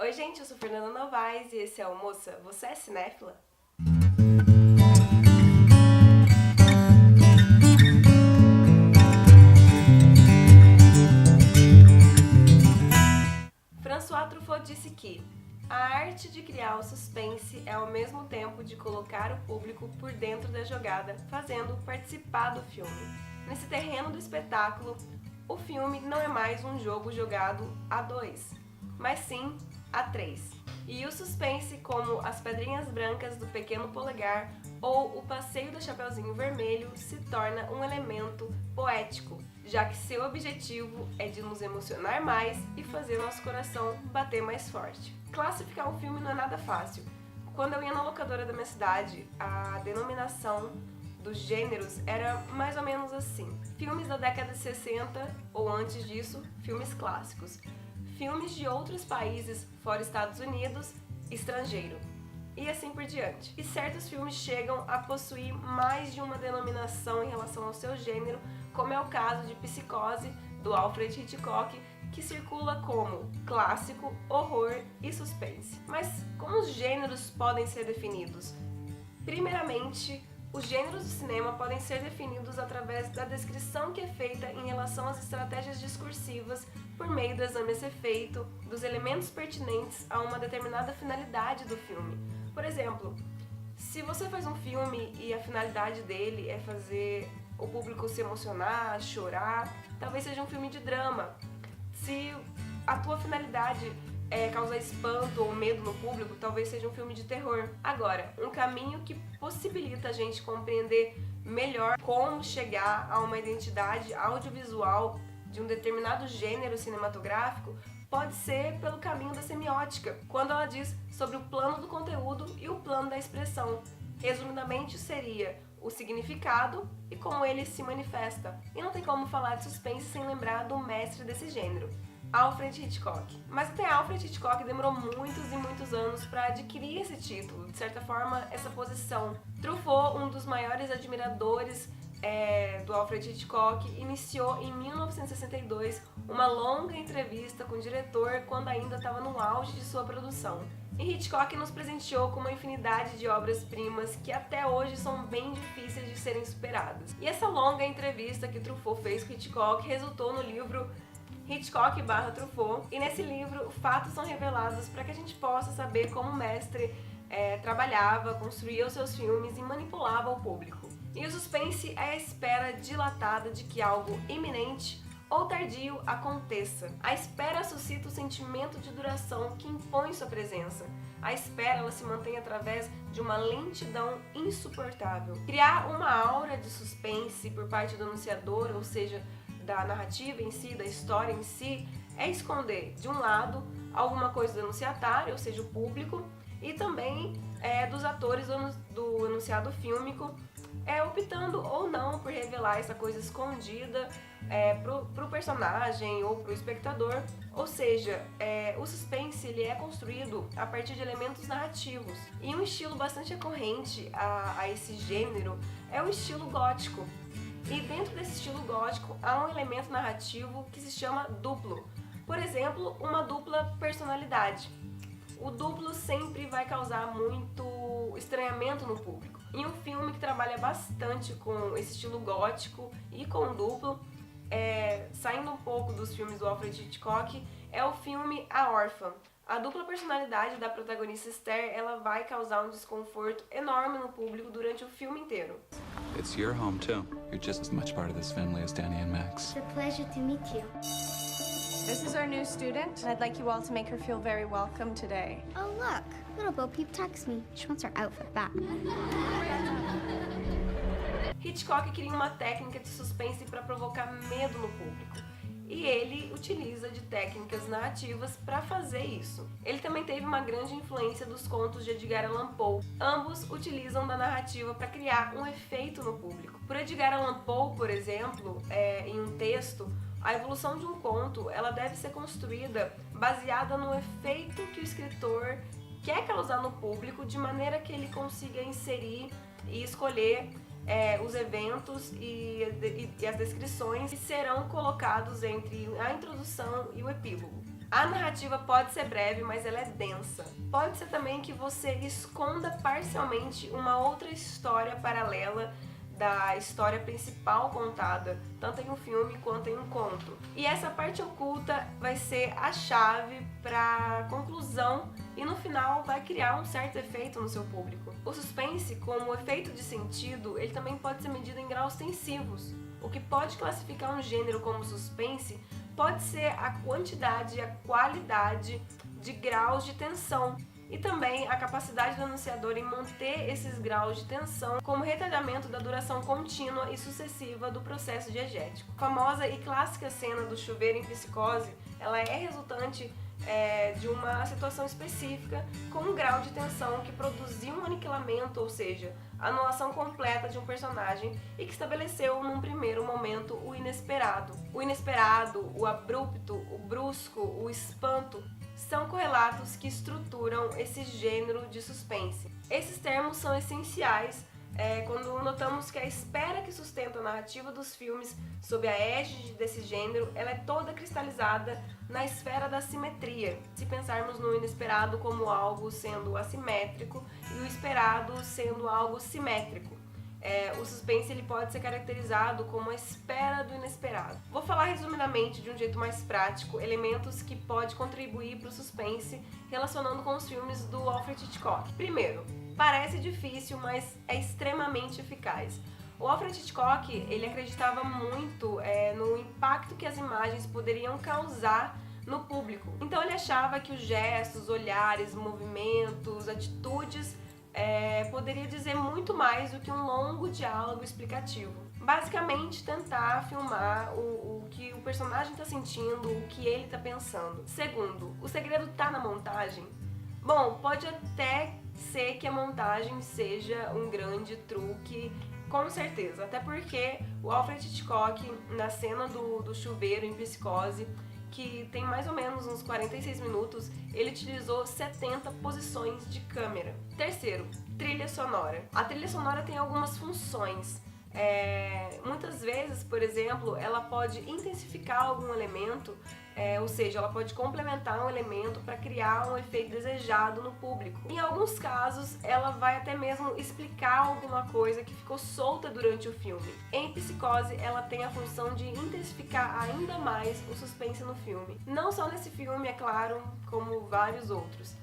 Oi gente, eu sou Fernanda Novaes e esse é o Moça, você é cinéfila? François Truffaut disse que a arte de criar o suspense é ao mesmo tempo de colocar o público por dentro da jogada, fazendo-o participar do filme. Nesse terreno do espetáculo, o filme não é mais um jogo jogado a dois, mas sim a três. E o suspense, como as pedrinhas brancas do pequeno polegar ou o passeio do Chapeuzinho Vermelho, se torna um elemento poético, já que seu objetivo é de nos emocionar mais e fazer nosso coração bater mais forte. Classificar um filme não é nada fácil. Quando eu ia na locadora da minha cidade, a denominação dos gêneros era mais ou menos assim: filmes da década de 60 ou antes disso, filmes clássicos. Filmes de outros países fora Estados Unidos, estrangeiro, e assim por diante. E certos filmes chegam a possuir mais de uma denominação em relação ao seu gênero, como é o caso de Psicose, do Alfred Hitchcock, que circula como clássico, horror e suspense. Mas como os gêneros podem ser definidos? Primeiramente, os gêneros do cinema podem ser definidos através da descrição que é feita em relação às estratégias discursivas por meio do exame a ser feito dos elementos pertinentes a uma determinada finalidade do filme. Por exemplo, se você faz um filme e a finalidade dele é fazer o público se emocionar, chorar, talvez seja um filme de drama. Se a tua finalidade é causar espanto ou medo no público, talvez seja um filme de terror. Agora, um caminho que possibilita a gente compreender melhor como chegar a uma identidade audiovisual de um determinado gênero cinematográfico pode ser pelo caminho da semiótica, quando ela diz sobre o plano do conteúdo e o plano da expressão. Resumidamente, seria o significado e como ele se manifesta. E não tem como falar de suspense sem lembrar do mestre desse gênero, Alfred Hitchcock. Mas até Alfred Hitchcock demorou muitos e muitos anos para adquirir esse título, de certa forma, essa posição. Truffaut, um dos maiores admiradores do Alfred Hitchcock, iniciou em 1962 uma longa entrevista com o diretor quando ainda estava no auge de sua produção. E Hitchcock nos presenteou com uma infinidade de obras-primas que até hoje são bem difíceis de serem superadas. E essa longa entrevista que Truffaut fez com Hitchcock resultou no livro Hitchcock/Truffaut, e nesse livro fatos são revelados para que a gente possa saber como o mestre trabalhava, construía os seus filmes e manipulava o público. E o suspense é a espera dilatada de que algo iminente ou tardio aconteça. A espera suscita o sentimento de duração que impõe sua presença. A espera ela se mantém através de uma lentidão insuportável. Criar uma aura de suspense por parte do anunciador, ou seja, da narrativa em si, da história em si, é esconder, de um lado, alguma coisa do anunciatário, ou seja, o público, e também dos atores do enunciado fílmico, optando ou não por revelar essa coisa escondida pro personagem ou pro espectador. Ou seja, o suspense ele é construído a partir de elementos narrativos. E um estilo bastante recorrente a esse gênero é o estilo gótico. E dentro desse estilo gótico há um elemento narrativo que se chama duplo. Por exemplo, uma dupla personalidade. O duplo sempre vai causar muito estranhamento no público. E um filme que trabalha bastante com esse estilo gótico e com o duplo, saindo um pouco dos filmes do Alfred Hitchcock, é o filme A Órfã. A dupla personalidade da protagonista Esther, ela vai causar um desconforto enorme no público durante o filme inteiro. It's your home too. You're just as much part of this family as Danny and Max. It's a pleasure to meet you. This is our new student, and I'd like you all to make her feel very welcome today. Oh, look. Little Bo Peep texts me. She wants her outfit back. Hitchcock cria uma técnica de suspense para provocar medo no público. E ele utiliza de técnicas narrativas para fazer isso. Ele também teve uma grande influência dos contos de Edgar Allan Poe. Ambos utilizam da narrativa para criar um efeito no público. Por Edgar Allan Poe, por exemplo, em um texto, a evolução de um conto ela deve ser construída baseada no efeito que o escritor quer causar no público, de maneira que ele consiga inserir e escolher os eventos e as descrições que serão colocados entre a introdução e o epílogo. A narrativa pode ser breve, mas ela é densa. Pode ser também que você esconda parcialmente uma outra história paralela da história principal contada, tanto em um filme quanto em um conto. E essa parte oculta vai ser a chave para a conclusão e no final vai criar um certo efeito no seu público. O suspense, como efeito de sentido, ele também pode ser medido em graus tensivos. O que pode classificar um gênero como suspense pode ser a quantidade e a qualidade de graus de tensão, e também a capacidade do anunciador em manter esses graus de tensão como retalhamento da duração contínua e sucessiva do processo diegético. A famosa e clássica cena do chuveiro em Psicose, ela é resultante de uma situação específica com um grau de tensão que produziu um aniquilamento, ou seja, a anulação completa de um personagem e que estabeleceu num primeiro momento o inesperado. O inesperado, o abrupto, o brusco, o espanto são correlatos que estruturam esse gênero de suspense. Esses termos são essenciais quando notamos que a espera que sustenta a narrativa dos filmes sob a égide desse gênero, ela é toda cristalizada na esfera da simetria. Se pensarmos no inesperado como algo sendo assimétrico e o esperado sendo algo simétrico. O suspense ele pode ser caracterizado como a espera do inesperado. Vou falar resumidamente, de um jeito mais prático, elementos que podem contribuir para o suspense relacionando com os filmes do Alfred Hitchcock. Primeiro, parece difícil, mas é extremamente eficaz. O Alfred Hitchcock ele acreditava muito no impacto que as imagens poderiam causar no público. Então ele achava que os gestos, olhares, movimentos, atitudes poderia dizer muito mais do que um longo diálogo explicativo. Basicamente, tentar filmar o que o personagem está sentindo, o que ele está pensando. Segundo, o segredo está na montagem? Bom, pode até ser que a montagem seja um grande truque, com certeza. Até porque o Alfred Hitchcock, na cena do chuveiro em Psicose, que tem mais ou menos uns 46 minutos, ele utilizou 70 posições de câmera. Terceiro, trilha sonora. A trilha sonora tem algumas funções. Muitas vezes, por exemplo, ela pode intensificar algum elemento, ou seja, ela pode complementar um elemento para criar um efeito desejado no público. Em alguns casos, ela vai até mesmo explicar alguma coisa que ficou solta durante o filme. Em Psicose, ela tem a função de intensificar ainda mais o suspense no filme. Não só nesse filme, é claro, como vários outros.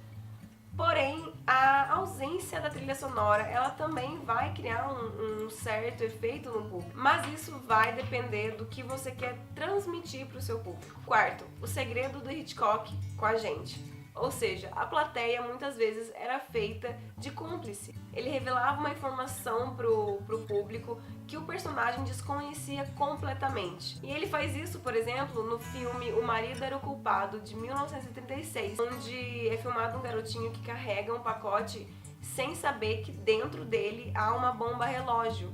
Porém, a ausência da trilha sonora, ela também vai criar um certo efeito no público. Mas isso vai depender do que você quer transmitir para o seu público. Quarto, o segredo do Hitchcock com a gente. Ou seja, a plateia muitas vezes era feita de cúmplice. Ele revelava uma informação pro público que o personagem desconhecia completamente. E ele faz isso, por exemplo, no filme O Marido Era o Culpado, de 1936, onde é filmado um garotinho que carrega um pacote sem saber que dentro dele há uma bomba relógio.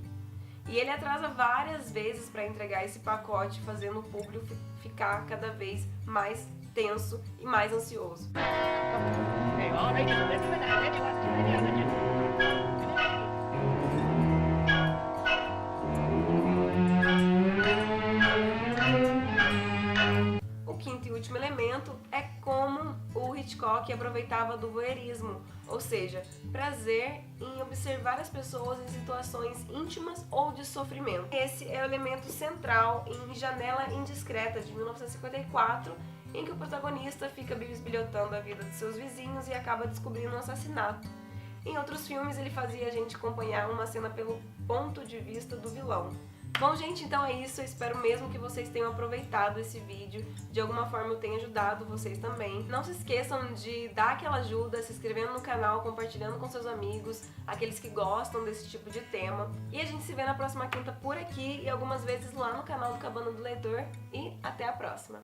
E ele atrasa várias vezes para entregar esse pacote, fazendo o público ficar cada vez mais tenso e mais ansioso. O quinto e último elemento é como o Hitchcock aproveitava do voyeurismo, ou seja, prazer em observar as pessoas em situações íntimas ou de sofrimento. Esse é o elemento central em Janela Indiscreta, de 1954, em que o protagonista fica bisbilhotando a vida de seus vizinhos e acaba descobrindo um assassinato. Em outros filmes, ele fazia a gente acompanhar uma cena pelo ponto de vista do vilão. Bom, gente, então é isso. Eu espero mesmo que vocês tenham aproveitado esse vídeo. De alguma forma eu tenha ajudado vocês também. Não se esqueçam de dar aquela ajuda, se inscrevendo no canal, compartilhando com seus amigos, aqueles que gostam desse tipo de tema. E a gente se vê na próxima quinta por aqui e algumas vezes lá no canal do Cabana do Leitor. E até a próxima!